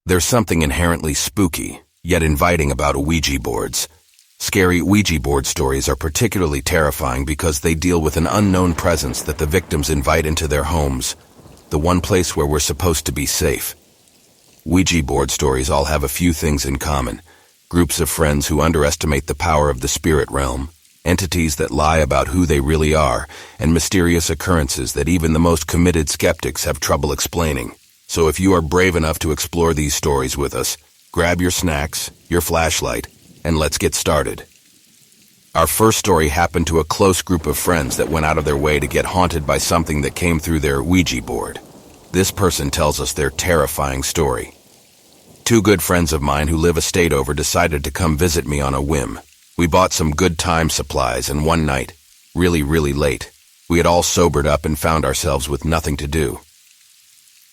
There's something inherently spooky, yet inviting about Ouija boards. Scary Ouija board stories are particularly terrifying because they deal with an unknown presence that the victims invite into their homes, the one place where we're supposed to be safe. Ouija board stories all have a few things in common: groups of friends who underestimate the power of the spirit realm, entities that lie about who they really are, and mysterious occurrences that even the most committed skeptics have trouble explaining. So if you are brave enough to explore these stories with us, grab your snacks, your flashlight, and let's get started. Our first story happened to a close group of friends that went out of their way to get haunted by something that came through their Ouija board. This person tells us their terrifying story. Two good friends of mine who live a state over decided to come visit me on a whim. We bought some good time supplies, and one night, really late, we had all sobered up and found ourselves with nothing to do.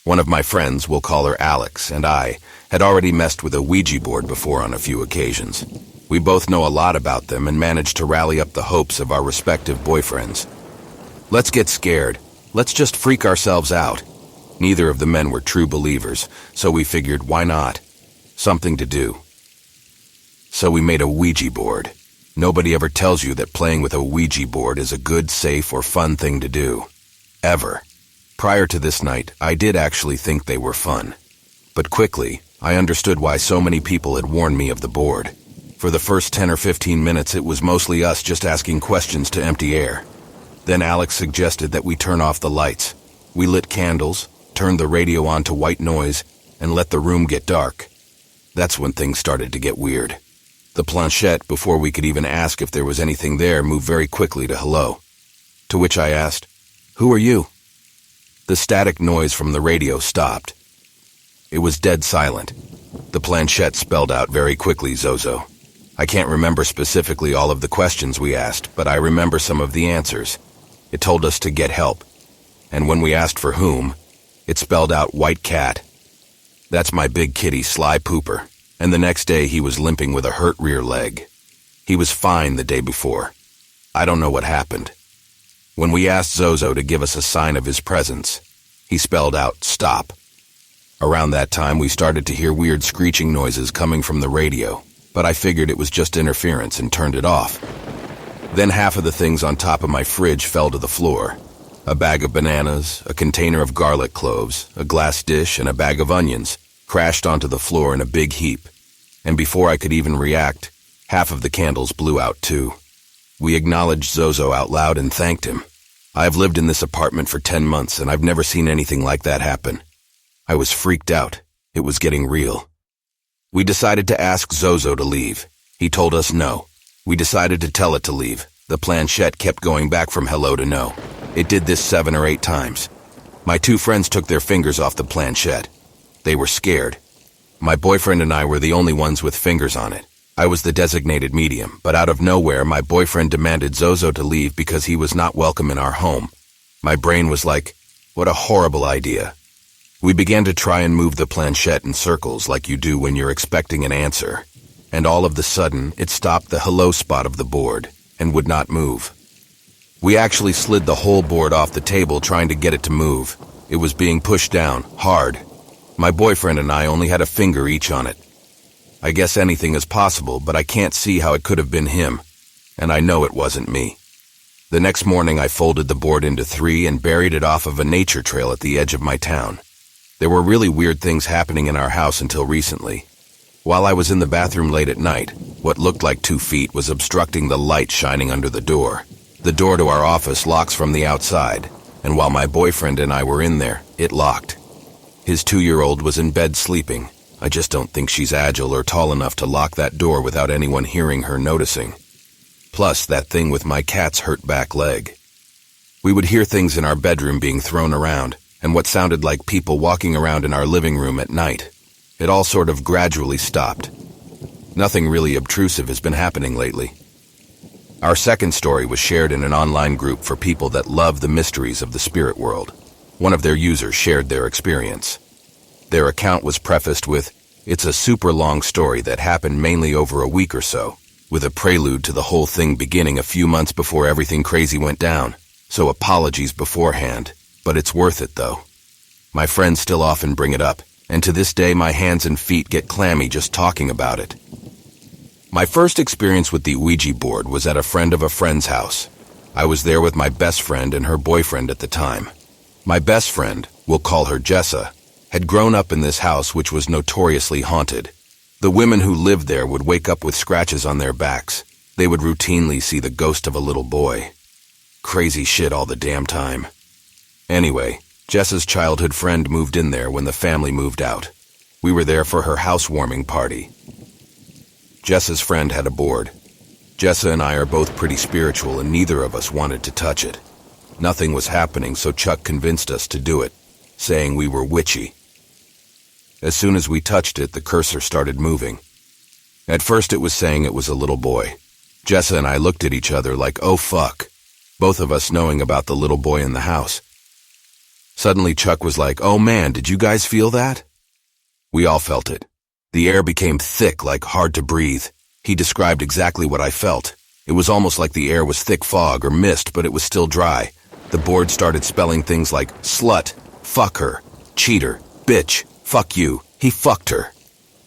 One of my friends, we'll call her Alex, and I had already messed with a Ouija board before on a few occasions. We both know a lot about them and managed to rally up the hopes of our respective boyfriends. Let's get scared. Let's just freak ourselves out. Neither of the men were true believers, so we figured, why not? Something to do. So we made a Ouija board. Nobody ever tells you that playing with a Ouija board is a good, safe, or fun thing to do. Ever. Prior to this night, I did actually think they were fun. But quickly, I understood why so many people had warned me of the board. For the first 10 or 15 minutes, it was mostly us just asking questions to empty air. Then Alex suggested that we turn off the lights. We lit candles, turned the radio on to white noise, and let the room get dark. That's when things started to get weird. The planchette, before we could even ask if there was anything there, moved very quickly to hello. To which I asked, "Who are you?" The static noise from the radio stopped. It was dead silent. The planchette spelled out very quickly, Zozo. I can't remember specifically all of the questions we asked, but I remember some of the answers. It told us to get help. And when we asked for whom, it spelled out white cat. That's my big kitty, Sly Pooper, and the next day he was limping with a hurt rear leg. He was fine the day before. I don't know what happened. When we asked Zozo to give us a sign of his presence, he spelled out, "Stop." Around that time, we started to hear weird screeching noises coming from the radio, but I figured it was just interference and turned it off. Then half of the things on top of my fridge fell to the floor. A bag of bananas, a container of garlic cloves, a glass dish, and a bag of onions crashed onto the floor in a big heap. And before I could even react, half of the candles blew out too. We acknowledged Zozo out loud and thanked him. I've lived in this apartment for 10 months and I've never seen anything like that happen. I was freaked out. It was getting real. We decided to ask Zozo to leave. He told us no. We decided to tell it to leave. The planchette kept going back from hello to no. It did this 7 or 8 times. My two friends took their fingers off the planchette. They were scared. My boyfriend and I were the only ones with fingers on it. I was the designated medium, but out of nowhere, my boyfriend demanded Zozo to leave because he was not welcome in our home. My brain was like, what a horrible idea. We began to try and move the planchette in circles like you do when you're expecting an answer. And all of the sudden, it stopped the hello spot of the board and would not move. We actually slid the whole board off the table trying to get it to move. It was being pushed down, hard. My boyfriend and I only had a finger each on it. I guess anything is possible, but I can't see how it could have been him. And I know it wasn't me. The next morning I folded the board into 3 and buried it off of a nature trail at the edge of my town. There were really weird things happening in our house until recently. While I was in the bathroom late at night, what looked like 2 feet was obstructing the light shining under the door. The door to our office locks from the outside, and while my boyfriend and I were in there, it locked. His 2-year-old was in bed sleeping. I just don't think she's agile or tall enough to lock that door without anyone hearing her noticing. Plus, that thing with my cat's hurt back leg. We would hear things in our bedroom being thrown around, and what sounded like people walking around in our living room at night. It all sort of gradually stopped. Nothing really obtrusive has been happening lately. Our second story was shared in an online group for people that love the mysteries of the spirit world. One of their users shared their experience. Their account was prefaced with, "It's a super long story that happened mainly over a week or so, with a prelude to the whole thing beginning a few months before everything crazy went down, so apologies beforehand, but it's worth it though. My friends still often bring it up, and to this day my hands and feet get clammy just talking about it. My first experience with the Ouija board was at a friend of a friend's house. I was there with my best friend and her boyfriend at the time. My best friend, we'll call her Jessa, had grown up in this house which was notoriously haunted. The women who lived there would wake up with scratches on their backs. They would routinely see the ghost of a little boy. Crazy shit all the damn time. Anyway, Jessa's childhood friend moved in there when the family moved out. We were there for her housewarming party. Jessa's friend had a board. Jessa and I are both pretty spiritual and neither of us wanted to touch it. Nothing was happening, so Chuck convinced us to do it, saying we were witchy. As soon as we touched it, the cursor started moving. At first it was saying it was a little boy. Jessa and I looked at each other like, oh fuck, both of us knowing about the little boy in the house. Suddenly Chuck was like, oh man, did you guys feel that? We all felt it. The air became thick, like hard to breathe. He described exactly what I felt. It was almost like the air was thick fog or mist, but it was still dry. The board started spelling things like slut, fuck her, cheater, bitch, fuck you, he fucked her.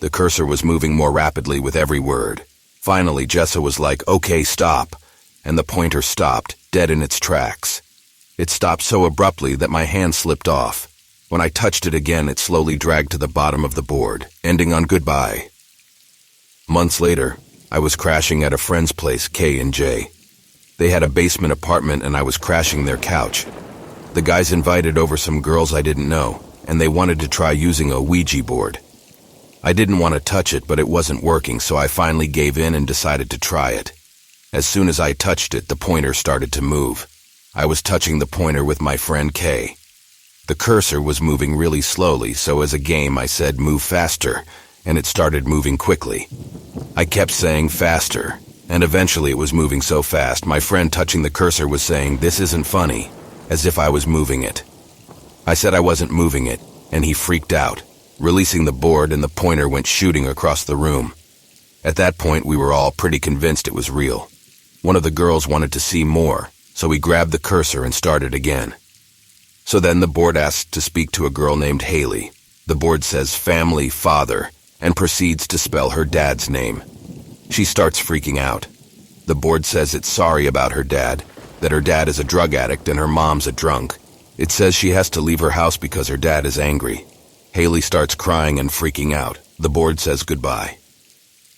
The cursor was moving more rapidly with every word. Finally, Jessa was like, okay, stop, and the pointer stopped, dead in its tracks. It stopped so abruptly that my hand slipped off. When I touched it again, it slowly dragged to the bottom of the board, ending on goodbye. Months later, I was crashing at a friend's place, K and J. They had a basement apartment and I was crashing their couch. The guys invited over some girls I didn't know, and they wanted to try using a Ouija board. I didn't want to touch it, but it wasn't working, so I finally gave in and decided to try it. As soon as I touched it, the pointer started to move. I was touching the pointer with my friend K. The cursor was moving really slowly, so as a game I said move faster, and it started moving quickly. I kept saying faster, and eventually it was moving so fast my friend touching the cursor was saying, this isn't funny, as if I was moving it. I said I wasn't moving it, and he freaked out, releasing the board and the pointer went shooting across the room. At that point we were all pretty convinced it was real. One of the girls wanted to see more, so we grabbed the cursor and started again. So then the board asked to speak to a girl named Haley. The board says family, father, and proceeds to spell her dad's name. She starts freaking out. The board says it's sorry about her dad, that her dad is a drug addict and her mom's a drunk. It says she has to leave her house because her dad is angry. Haley starts crying and freaking out. The board says goodbye.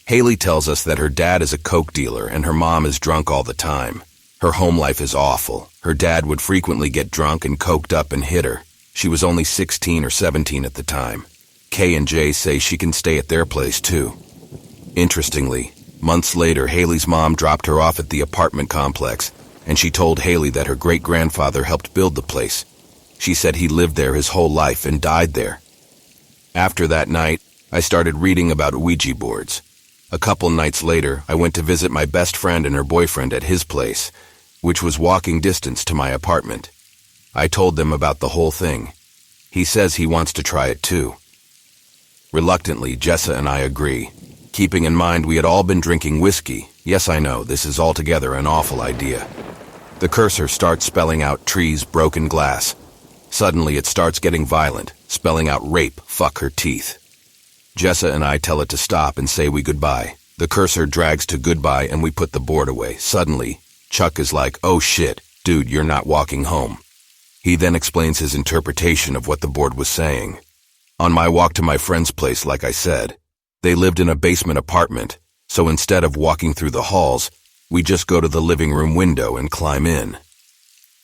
Haley tells us that her dad is a coke dealer and her mom is drunk all the time. Her home life is awful. Her dad would frequently get drunk and coked up and hit her. She was only 16 or 17 at the time. K and J say she can stay at their place too. Interestingly, months later, Haley's mom dropped her off at the apartment complex, and she told Haley that her great-grandfather helped build the place. She said he lived there his whole life and died there. After that night, I started reading about Ouija boards. A couple nights later, I went to visit my best friend and her boyfriend at his place, which was walking distance to my apartment. I told them about the whole thing. He says he wants to try it too. Reluctantly, Jessa and I agree, keeping in mind we had all been drinking whiskey. Yes, I know, this is altogether an awful idea. The cursor starts spelling out trees, broken glass. Suddenly it starts getting violent, spelling out rape, fuck her teeth. Jessa and I tell it to stop and say we goodbye. The cursor drags to goodbye and we put the board away. Suddenly, Chuck is like, oh shit, dude, you're not walking home. He then explains his interpretation of what the board was saying. On my walk to my friend's place, like I said, they lived in a basement apartment, so instead of walking through the halls, we just go to the living room window and climb in.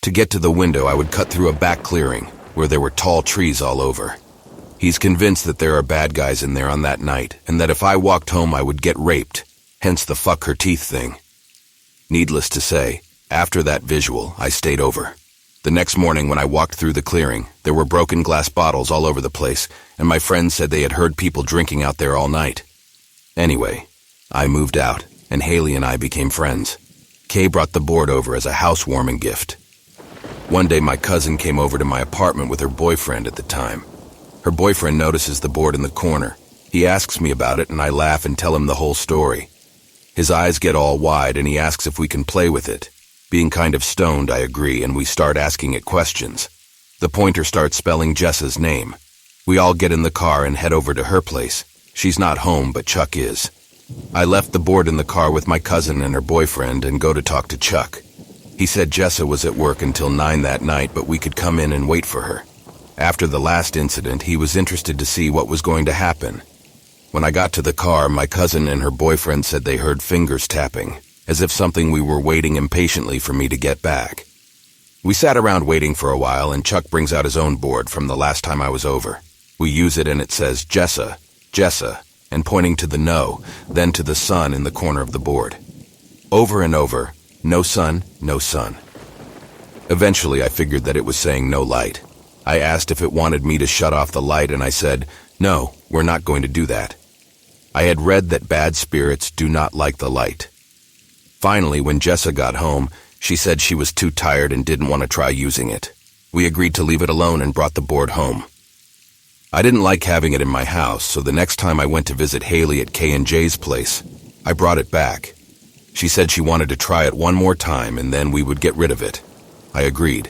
To get to the window, I would cut through a back clearing where there were tall trees all over. He's convinced that there are bad guys in there on that night, and that if I walked home I would get raped, hence the fuck her teeth thing. Needless to say, after that visual, I stayed over. The next morning when I walked through the clearing, there were broken glass bottles all over the place, and my friends said they had heard people drinking out there all night. Anyway, I moved out, and Haley and I became friends. Kay brought the board over as a housewarming gift. One day my cousin came over to my apartment with her boyfriend at the time. Her boyfriend notices the board in the corner. He asks me about it and I laugh and tell him the whole story. His eyes get all wide and he asks if we can play with it. Being kind of stoned, I agree, and we start asking it questions. The pointer starts spelling Jessa's name. We all get in the car and head over to her place. She's not home, but Chuck is. I left the board in the car with my cousin and her boyfriend and go to talk to Chuck. He said Jessa was at work until 9 that night, but we could come in and wait for her. After the last incident, he was interested to see what was going to happen. When I got to the car, my cousin and her boyfriend said they heard fingers tapping, as if something we were waiting impatiently for me to get back. We sat around waiting for a while, and Chuck brings out his own board from the last time I was over. We use it and it says, Jessa, Jessa, and pointing to the no, then to the sun in the corner of the board. Over and over, no sun, no sun. Eventually I figured that it was saying no light. I asked if it wanted me to shut off the light and I said, no, we're not going to do that. I had read that bad spirits do not like the light. Finally, when Jessa got home, she said she was too tired and didn't want to try using it. We agreed to leave it alone and brought the board home. I didn't like having it in my house, so the next time I went to visit Haley at K&J's place, I brought it back. She said she wanted to try it one more time and then we would get rid of it. I agreed.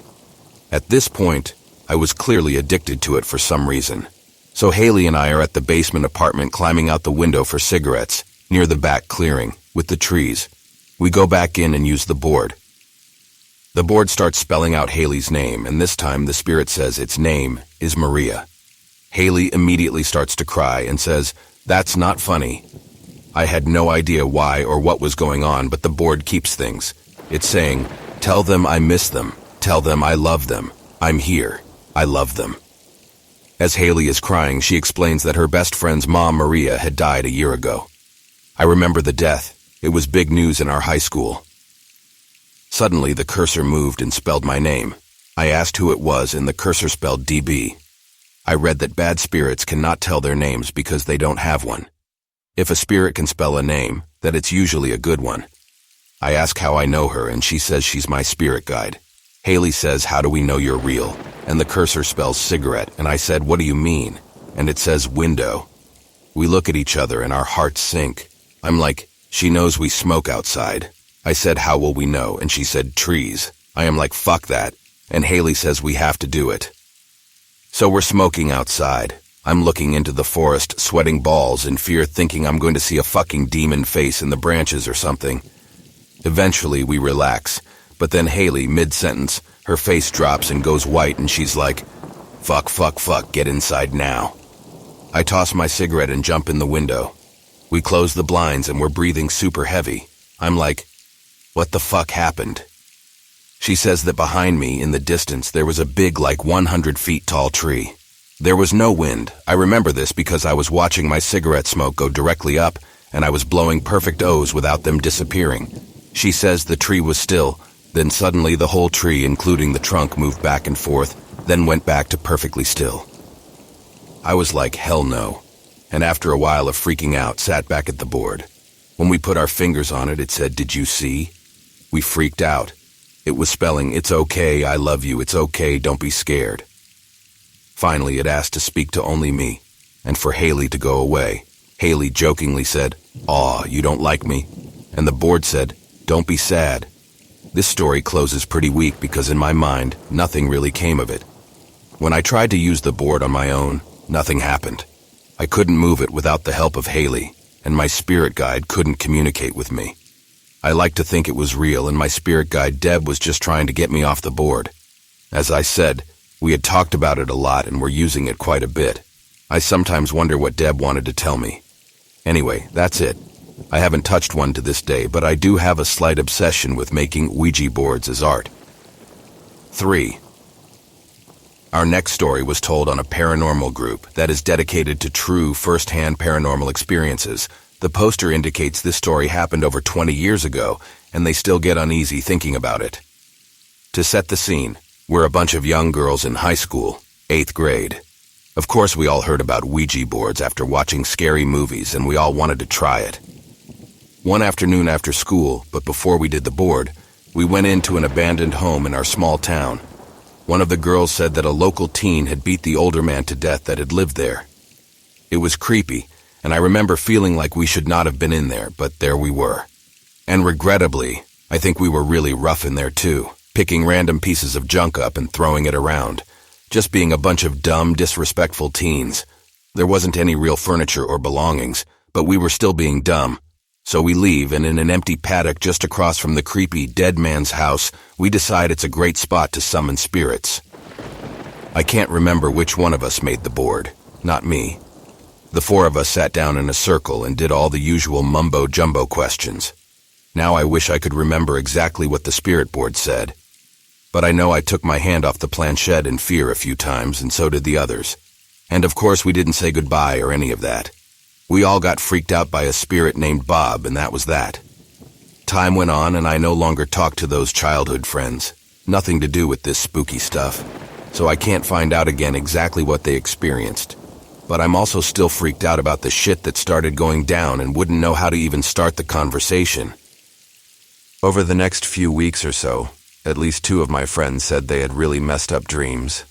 At this point, I was clearly addicted to it for some reason. So Haley and I are at the basement apartment climbing out the window for cigarettes, near the back clearing, with the trees. We go back in and use the board. The board starts spelling out Haley's name, and this time the spirit says its name is Maria. Haley immediately starts to cry and says, "That's not funny." I had no idea why or what was going on, but the board keeps things. It's saying, "Tell them I miss them. Tell them I love them. I'm here. I love them." As Haley is crying, she explains that her best friend's mom, Maria, had died a year ago. I remember the death. It was big news in our high school. Suddenly, the cursor moved and spelled my name. I asked who it was, and the cursor spelled DB. I read that bad spirits cannot tell their names because they don't have one. If a spirit can spell a name, that it's usually a good one. I ask how I know her, and she says she's my spirit guide. Haley says, "How do we know you're real?" And the cursor spells cigarette, and I said, "What do you mean?" And it says window. We look at each other and our hearts sink. I'm like, "She knows we smoke outside." I said, "How will we know?" And she said, "Trees." I am like, "Fuck that." And Haley says we have to do it. So we're smoking outside. I'm looking into the forest, sweating balls in fear, thinking I'm going to see a fucking demon face in the branches or something. Eventually we relax, but then Haley, mid-sentence, her face drops and goes white and she's like, "Fuck, fuck, fuck, get inside now." I toss my cigarette and jump in the window. We close the blinds and we're breathing super heavy. I'm like, what the fuck happened? She says that behind me, in the distance, there was a big, like 100 feet tall tree. There was no wind. I remember this because I was watching my cigarette smoke go directly up, and I was blowing perfect O's without them disappearing. She says the tree was still, then suddenly the whole tree, including the trunk, moved back and forth, then went back to perfectly still. I was like, hell no. And after a while of freaking out, sat back at the board. When we put our fingers on it, it said, "Did you see?" We freaked out. It was spelling, "It's okay, I love you, it's okay, don't be scared." Finally, it asked to speak to only me, and for Haley to go away. Haley jokingly said, "Aw, you don't like me?" And the board said, "Don't be sad." This story closes pretty weak because in my mind, nothing really came of it. When I tried to use the board on my own, nothing happened. I couldn't move it without the help of Haley, and my spirit guide couldn't communicate with me. I like to think it was real, and my spirit guide Deb was just trying to get me off the board. As I said, we had talked about it a lot and were using it quite a bit. I sometimes wonder what Deb wanted to tell me. Anyway, that's it. I haven't touched one to this day, but I do have a slight obsession with making Ouija boards as art. 3. Our next story was told on a paranormal group that is dedicated to true first-hand paranormal experiences. The poster indicates this story happened over 20 years ago, and they still get uneasy thinking about it. To set the scene, we're a bunch of young girls in high school, 8th grade. Of course, we all heard about Ouija boards after watching scary movies, and we all wanted to try it. One afternoon after school, but before we did the board, we went into an abandoned home in our small town. One of the girls said that a local teen had beat the older man to death that had lived there. It was creepy, and I remember feeling like we should not have been in there, but there we were. And regrettably, I think we were really rough in there too, picking random pieces of junk up and throwing it around, just being a bunch of dumb, disrespectful teens. There wasn't any real furniture or belongings, but we were still being dumb. So we leave, and in an empty paddock just across from the creepy dead man's house, we decide it's a great spot to summon spirits. I can't remember which one of us made the board. Not me. The four of us sat down in a circle and did all the usual mumbo-jumbo questions. Now I wish I could remember exactly what the spirit board said. But I know I took my hand off the planchette in fear a few times, and so did the others. And of course we didn't say goodbye or any of that. We all got freaked out by a spirit named Bob, and that was that. Time went on, and I no longer talked to those childhood friends. Nothing to do with this spooky stuff. So I can't find out again exactly what they experienced. But I'm also still freaked out about the shit that started going down and wouldn't know how to even start the conversation. Over the next few weeks or so, at least two of my friends said they had really messed up dreams.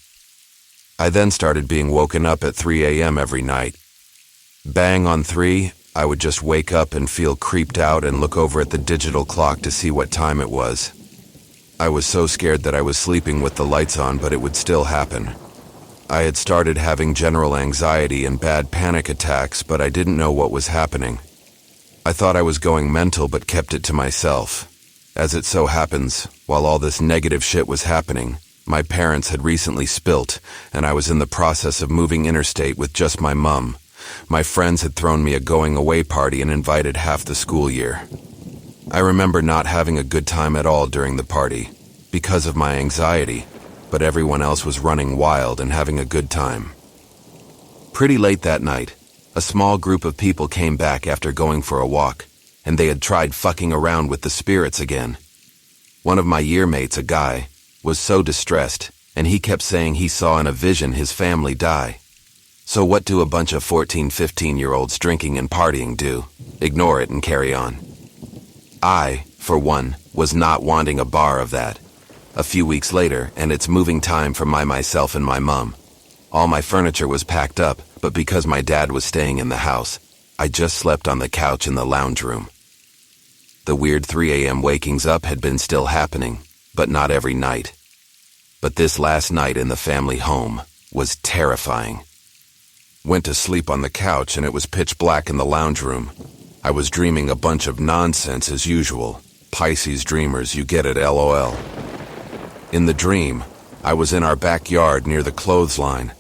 I then started being woken up at 3 a.m. every night. Bang on 3, I would just wake up and feel creeped out and look over at the digital clock to see what time it was. I was so scared that I was sleeping with the lights on, but it would still happen. I had started having general anxiety and bad panic attacks, but I didn't know what was happening. I thought I was going mental, but kept it to myself. As it so happens, while all this negative shit was happening, my parents had recently spilt, and I was in the process of moving interstate with just my mum. My friends had thrown me a going-away party and invited half the school year. I remember not having a good time at all during the party, because of my anxiety, but everyone else was running wild and having a good time. Pretty late that night, a small group of people came back after going for a walk, and they had tried fucking around with the spirits again. One of my year mates, a guy, was so distressed, and he kept saying he saw in a vision his family die. So what do a bunch of 14, 15-year-olds drinking and partying do? Ignore it and carry on. I, for one, was not wanting a bar of that. A few weeks later, and it's moving time for myself and my mum. All my furniture was packed up, but because my dad was staying in the house, I just slept on the couch in the lounge room. The weird 3 a.m. wakings up had been still happening, but not every night. But this last night in the family home was terrifying. Went to sleep on the couch and it was pitch black in the lounge room. I was dreaming a bunch of nonsense as usual. Pisces dreamers, you get it, LOL. In the dream, I was in our backyard near the clothesline.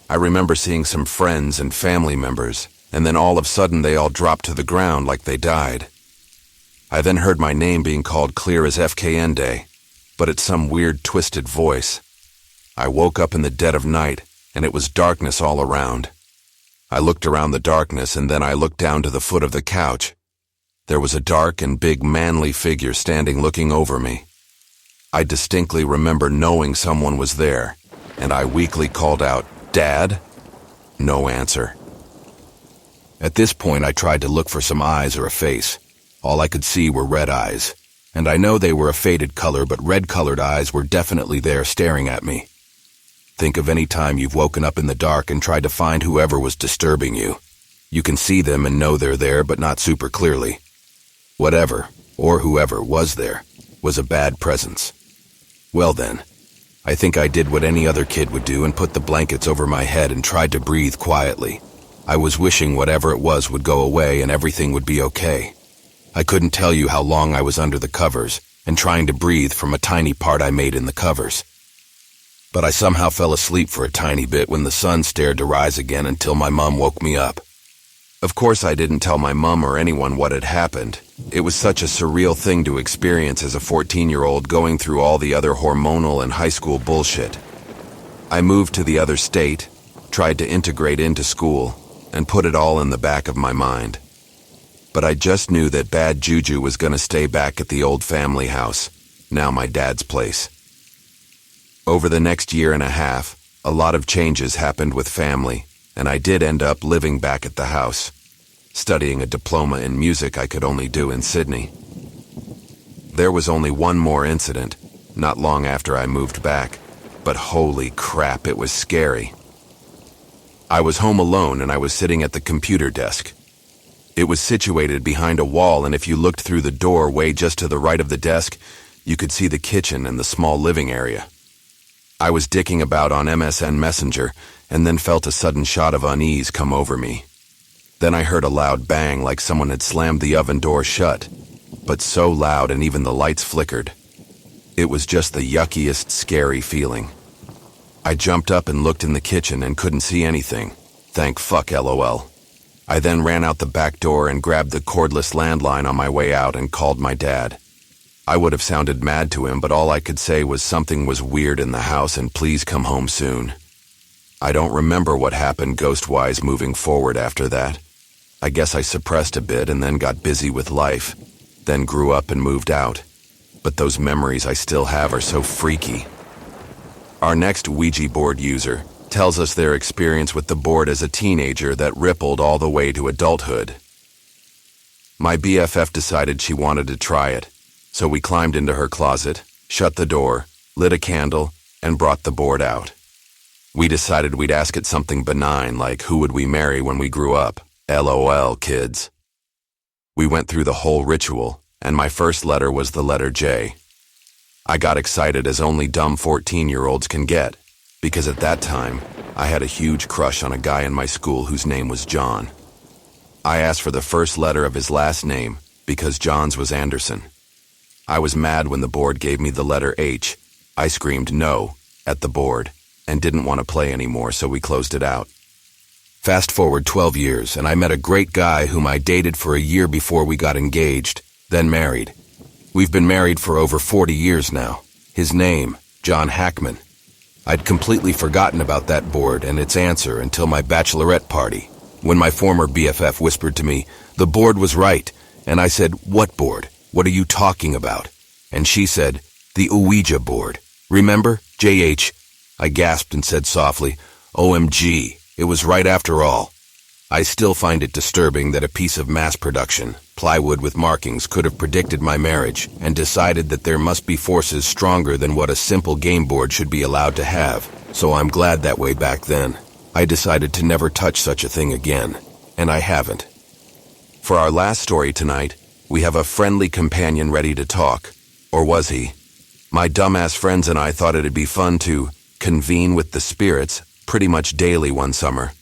I remember seeing some friends and family members, and then all of a sudden they all dropped to the ground like they died. I then heard my name being called clear as FKN Day, but it's some weird twisted voice. I woke up in the dead of night, and it was darkness all around. I looked around the darkness, and then I looked down to the foot of the couch. There was a dark and big manly figure standing looking over me. I distinctly remember knowing someone was there, and I weakly called out, "Dad?" No answer. At this point, I tried to look for some eyes or a face. All I could see were red eyes, and I know they were a faded color, but red-colored eyes were definitely there staring at me. Think of any time you've woken up in the dark and tried to find whoever was disturbing you. You can see them and know they're there, but not super clearly. Whatever, or whoever was there, was a bad presence. Well then, I think I did what any other kid would do and put the blankets over my head and tried to breathe quietly. I was wishing whatever it was would go away and everything would be okay. I couldn't tell you how long I was under the covers and trying to breathe from a tiny part I made in the covers. But I somehow fell asleep for a tiny bit when the sun stared to rise again until my mom woke me up. Of course I didn't tell my mom or anyone what had happened. It was such a surreal thing to experience as a 14-year-old going through all the other hormonal and high school bullshit. I moved to the other state, tried to integrate into school, and put it all in the back of my mind. But I just knew that bad juju was going to stay back at the old family house, now my dad's place. Over the next year and a half, a lot of changes happened with family, and I did end up living back at the house, studying a diploma in music I could only do in Sydney. There was only one more incident, not long after I moved back, but holy crap, it was scary. I was home alone and I was sitting at the computer desk. It was situated behind a wall, and if you looked through the doorway just to the right of the desk, you could see the kitchen and the small living area. I was dicking about on MSN Messenger and then felt a sudden shot of unease come over me. Then I heard a loud bang like someone had slammed the oven door shut, but so loud and even the lights flickered. It was just the yuckiest, scary feeling. I jumped up and looked in the kitchen and couldn't see anything. Thank fuck, LOL. I then ran out the back door and grabbed the cordless landline on my way out and called my dad. I would have sounded mad to him, but all I could say was something was weird in the house and please come home soon. I don't remember what happened ghost-wise moving forward after that. I guess I suppressed a bit and then got busy with life, then grew up and moved out. But those memories I still have are so freaky. Our next Ouija board user tells us their experience with the board as a teenager that rippled all the way to adulthood. My BFF decided she wanted to try it, so we climbed into her closet, shut the door, lit a candle, and brought the board out. We decided we'd ask it something benign like who would we marry when we grew up? LOL, kids. We went through the whole ritual, and my first letter was the letter J. I got excited as only dumb 14-year-olds can get, because at that time, I had a huge crush on a guy in my school whose name was John. I asked for the first letter of his last name, because John's was Anderson. I was mad when the board gave me the letter H. I screamed no at the board, and didn't want to play anymore, so we closed it out. Fast forward 12 years, and I met a great guy whom I dated for a year before we got engaged, then married. We've been married for over 40 years now. His name, John Hackman. I'd completely forgotten about that board and its answer until my bachelorette party, when my former BFF whispered to me, "The board was right," and I said, "What board? What are you talking about?" And she said, "The Ouija board. Remember, JH?" I gasped and said softly, "OMG, it was right after all." I still find it disturbing that a piece of mass production, plywood with markings, could have predicted my marriage and decided that there must be forces stronger than what a simple game board should be allowed to have. So I'm glad that way back then, I decided to never touch such a thing again, and I haven't. For our last story tonight, we have a friendly companion ready to talk. Or was he? My dumbass friends and I thought it'd be fun to convene with the spirits pretty much daily one summer.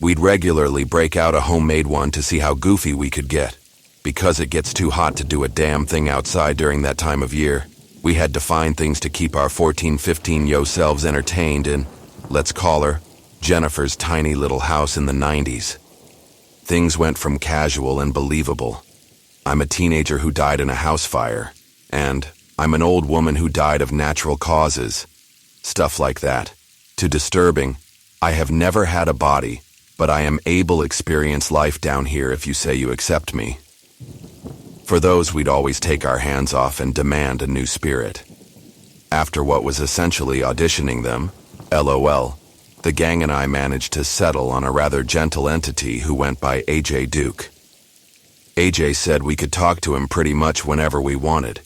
We'd regularly break out a homemade one to see how goofy we could get. Because it gets too hot to do a damn thing outside during that time of year, we had to find things to keep our 14-15-yo selves entertained in, let's call her, Jennifer's tiny little house in the 90s. Things went from casual and believable. I'm a teenager who died in a house fire, and I'm an old woman who died of natural causes. Stuff like that. To disturbing, I have never had a body, but I am able to experience life down here if you say you accept me. For those, we'd always take our hands off and demand a new spirit. After what was essentially auditioning them, LOL, the gang and I managed to settle on a rather gentle entity who went by AJ Duke. AJ said we could talk to him pretty much whenever we wanted.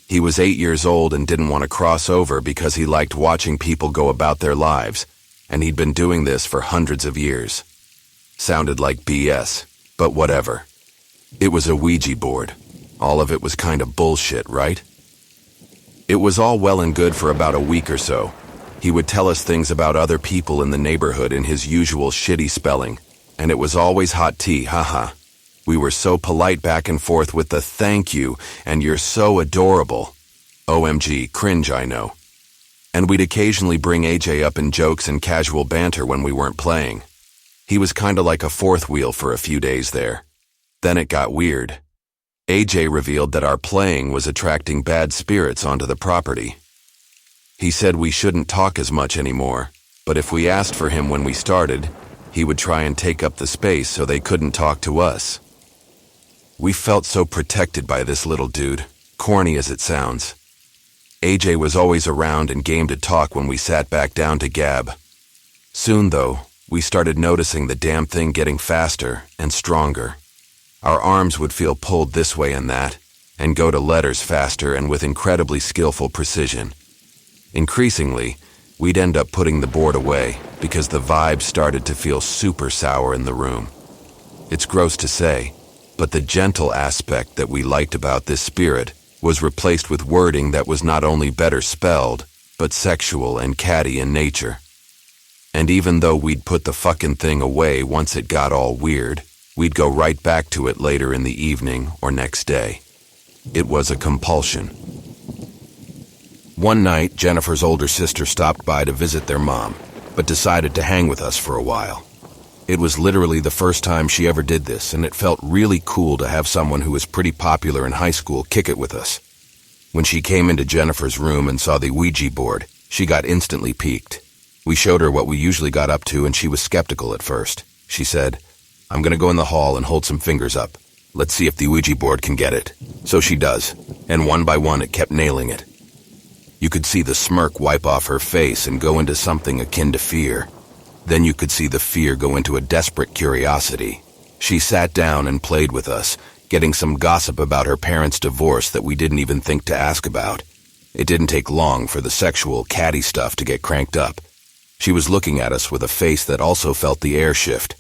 He was 8 years old and didn't want to cross over because he liked watching people go about their lives, and he'd been doing this for hundreds of years. Sounded like BS, but whatever. It was a Ouija board. All of it was kind of bullshit, right? It was all well and good for about a week or so. He would tell us things about other people in the neighborhood in his usual shitty spelling, and it was always hot tea, haha. We were so polite back and forth with the thank you and you're so adorable. OMG, cringe, I know. And we'd occasionally bring AJ up in jokes and casual banter when we weren't playing. He was kinda like a fourth wheel for a few days there. Then it got weird. AJ revealed that our playing was attracting bad spirits onto the property. He said we shouldn't talk as much anymore, but if we asked for him when we started, he would try and take up the space so they couldn't talk to us. We felt so protected by this little dude, corny as it sounds. AJ was always around and game to talk when we sat back down to gab. Soon, though, we started noticing the damn thing getting faster and stronger. Our arms would feel pulled this way and that, and go to letters faster and with incredibly skillful precision. Increasingly, we'd end up putting the board away because the vibes started to feel super sour in the room. It's gross to say, but the gentle aspect that we liked about this spirit was replaced with wording that was not only better spelled, but sexual and catty in nature. And even though we'd put the fucking thing away once it got all weird, we'd go right back to it later in the evening or next day. It was a compulsion. One night, Jennifer's older sister stopped by to visit their mom, but decided to hang with us for a while. It was literally the first time she ever did this, and it felt really cool to have someone who was pretty popular in high school kick it with us. When she came into Jennifer's room and saw the Ouija board, she got instantly piqued. We showed her what we usually got up to, and she was skeptical at first. She said, "I'm gonna go in the hall and hold some fingers up. Let's see if the Ouija board can get it." So she does, and one by one it kept nailing it. You could see the smirk wipe off her face and go into something akin to fear. Then you could see the fear go into a desperate curiosity. She sat down and played with us, getting some gossip about her parents' divorce that we didn't even think to ask about. It didn't take long for the sexual, catty stuff to get cranked up. She was looking at us with a face that also felt the air shift.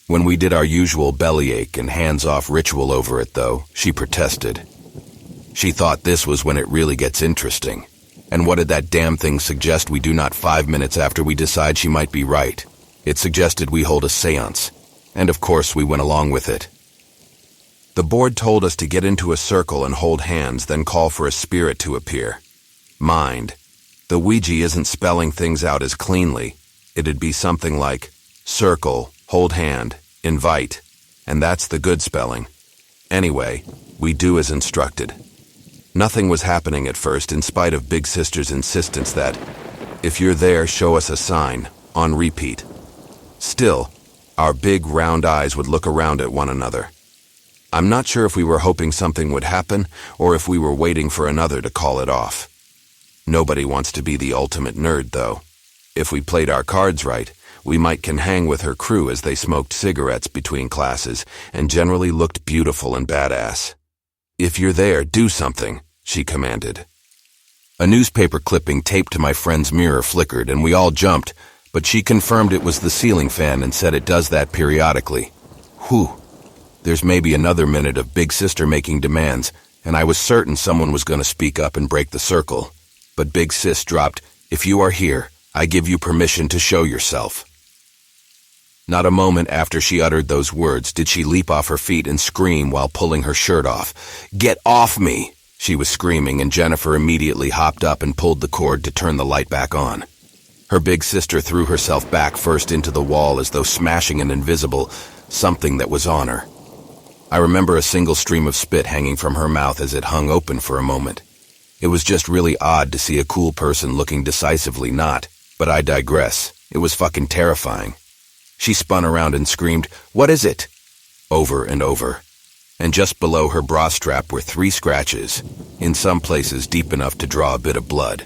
When we did our usual bellyache and hands-off ritual over it, though, she protested. She thought this was when it really gets interesting. And what did that damn thing suggest we do not 5 minutes after we decide she might be right? It suggested we hold a seance. And of course we went along with it. The board told us to get into a circle and hold hands, then call for a spirit to appear. Mind, the Ouija isn't spelling things out as cleanly. It'd be something like circle, hold hand, invite, and that's the good spelling. Anyway, we do as instructed. Nothing was happening at first in spite of Big Sister's insistence that, "If you're there, show us a sign," on repeat. Still, our big round eyes would look around at one another. I'm not sure if we were hoping something would happen or if we were waiting for another to call it off. Nobody wants to be the ultimate nerd, though. If we played our cards right, we might can hang with her crew as they smoked cigarettes between classes and generally looked beautiful and badass. "If you're there, do something," she commanded. A newspaper clipping taped to my friend's mirror flickered and we all jumped, but she confirmed it was the ceiling fan and said it does that periodically. Whew. There's maybe another minute of Big Sister making demands, and I was certain someone was going to speak up and break the circle. But Big Sis dropped, "If you are here, I give you permission to show yourself." Not a moment after she uttered those words did she leap off her feet and scream while pulling her shirt off. "Get off me!" she was screaming, and Jennifer immediately hopped up and pulled the cord to turn the light back on. Her big sister threw herself back first into the wall as though smashing an invisible something that was on her. I remember a single stream of spit hanging from her mouth as it hung open for a moment. It was just really odd to see a cool person looking decisively not, but I digress. It was fucking terrifying. She spun around and screamed, "What is it?" over and over. And just below her bra strap were 3 scratches, in some places deep enough to draw a bit of blood.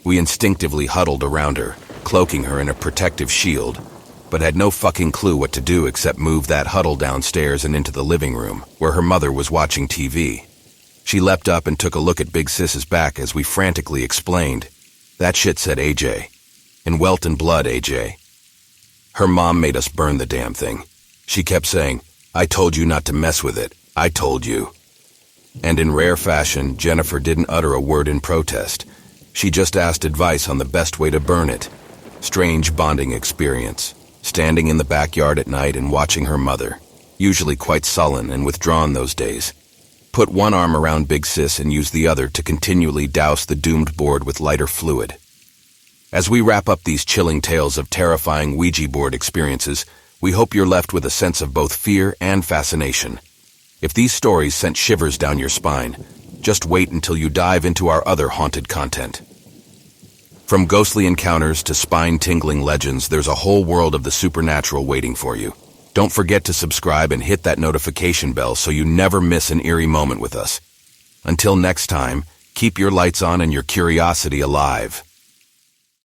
We instinctively huddled around her, cloaking her in a protective shield, but had no fucking clue what to do except move that huddle downstairs and into the living room, where her mother was watching TV. She leapt up and took a look at Big Sis's back as we frantically explained. "That shit said AJ. In Welton blood, AJ." Her mom made us burn the damn thing. She kept saying, "I told you not to mess with it. I told you." And in rare fashion, Jennifer didn't utter a word in protest. She just asked advice on the best way to burn it. Strange bonding experience, standing in the backyard at night and watching her mother, usually quite sullen and withdrawn those days, put one arm around Big Sis and use the other to continually douse the doomed board with lighter fluid. As we wrap up these chilling tales of terrifying Ouija board experiences, we hope you're left with a sense of both fear and fascination. If these stories sent shivers down your spine, just wait until you dive into our other haunted content. From ghostly encounters to spine-tingling legends, there's a whole world of the supernatural waiting for you. Don't forget to subscribe and hit that notification bell so you never miss an eerie moment with us. Until next time, keep your lights on and your curiosity alive.